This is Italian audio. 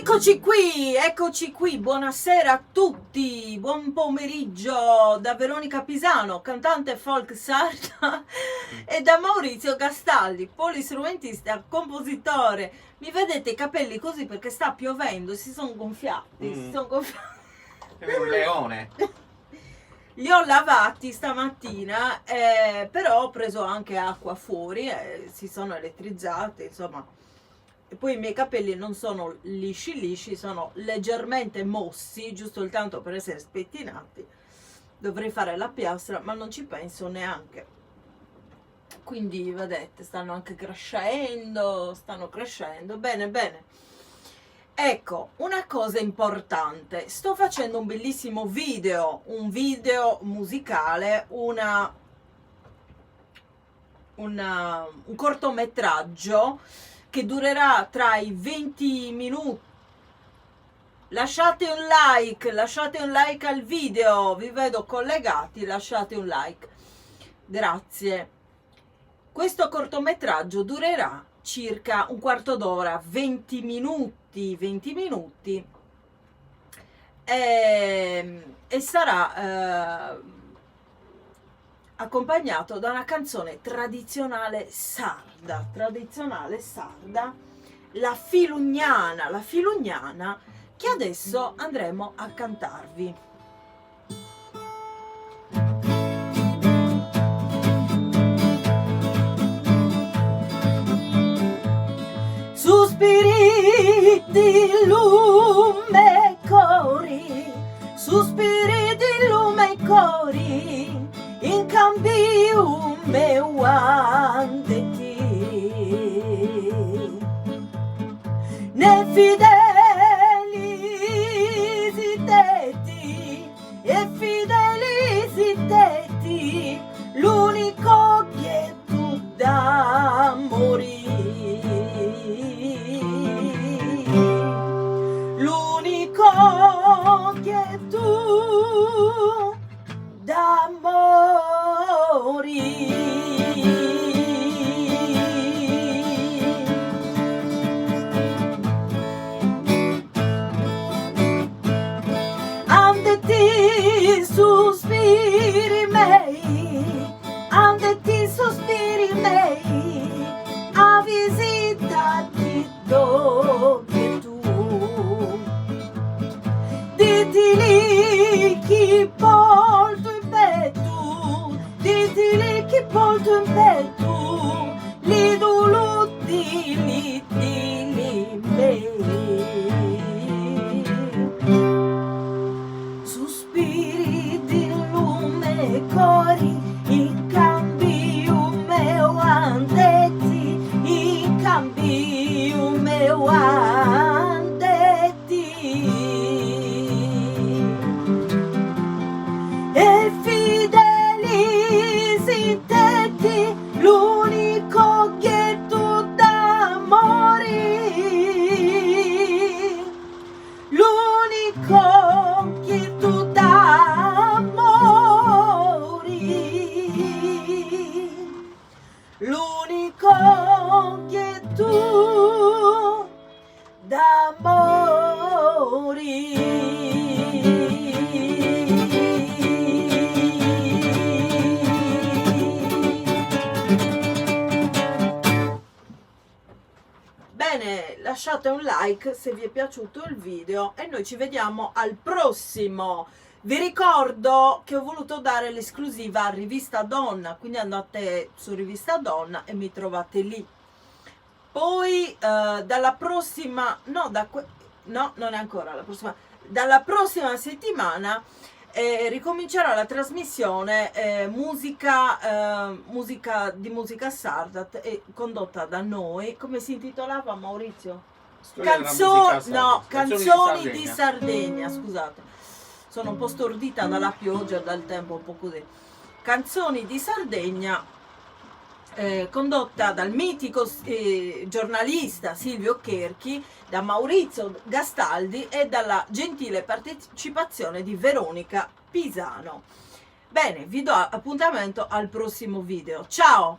Eccoci qui, buonasera a tutti, buon pomeriggio da Veronica Pisano, cantante folk sarda, e da Maurizio Gastaldi, polistrumentista, compositore. Mi vedete i capelli così perché sta piovendo, si sono gonfiati, È un leone. Li ho lavati stamattina, però ho preso anche acqua fuori, si sono elettrizzati, insomma. E poi i miei capelli non sono lisci, sono leggermente mossi, giusto il tanto per essere spettinati. Dovrei fare la piastra, ma non ci penso neanche. Quindi, vedete, stanno crescendo, bene. Ecco, una cosa importante, sto facendo un bellissimo video, un video musicale, un cortometraggio che durerà tra i 20 minuti. Lasciate un like al video, vi vedo collegati, lasciate un like, grazie. Questo cortometraggio durerà circa un quarto d'ora, 20 minuti, e sarà accompagnato da una canzone tradizionale sarda, la filugnana, che adesso andremo a cantarvi. Sospiri di lume cori, sospiri di lume cori, in cambio meu ante ti, ne fidelisiteti e fidelisiteti, l'unico che tu da morire, l'unico che tu da morire. Ande ti sospiri mei, a visitati dove tu, ditili chi porto in petto, ditili chi porto in petto, li duluti li me. Sospiri di lume cori, in cambio meu andeti, in cambio meu andeti, e fidelisiteti, l'unico che tu d'amore, l'unico che tu d'amore, l'unico che tu d'amore. Bene, lasciate un like se vi è piaciuto il video e noi ci vediamo al prossimo. Vi ricordo che ho voluto dare l'esclusiva a Rivista Donna, quindi andate su Rivista Donna e mi trovate lì. Poi dalla prossima, non è ancora la prossima, dalla prossima settimana ricomincerà la trasmissione musica sarda, condotta da noi. Come si intitolava, Maurizio? Canzoni di Sardegna, scusate, sono un po' stordita dalla pioggia e dal tempo, un po' così. Canzoni di Sardegna, condotta dal mitico giornalista Silvio Cherchi, da Maurizio Gastaldi e dalla gentile partecipazione di Veronica Pisano. Bene, vi do appuntamento al prossimo video. Ciao!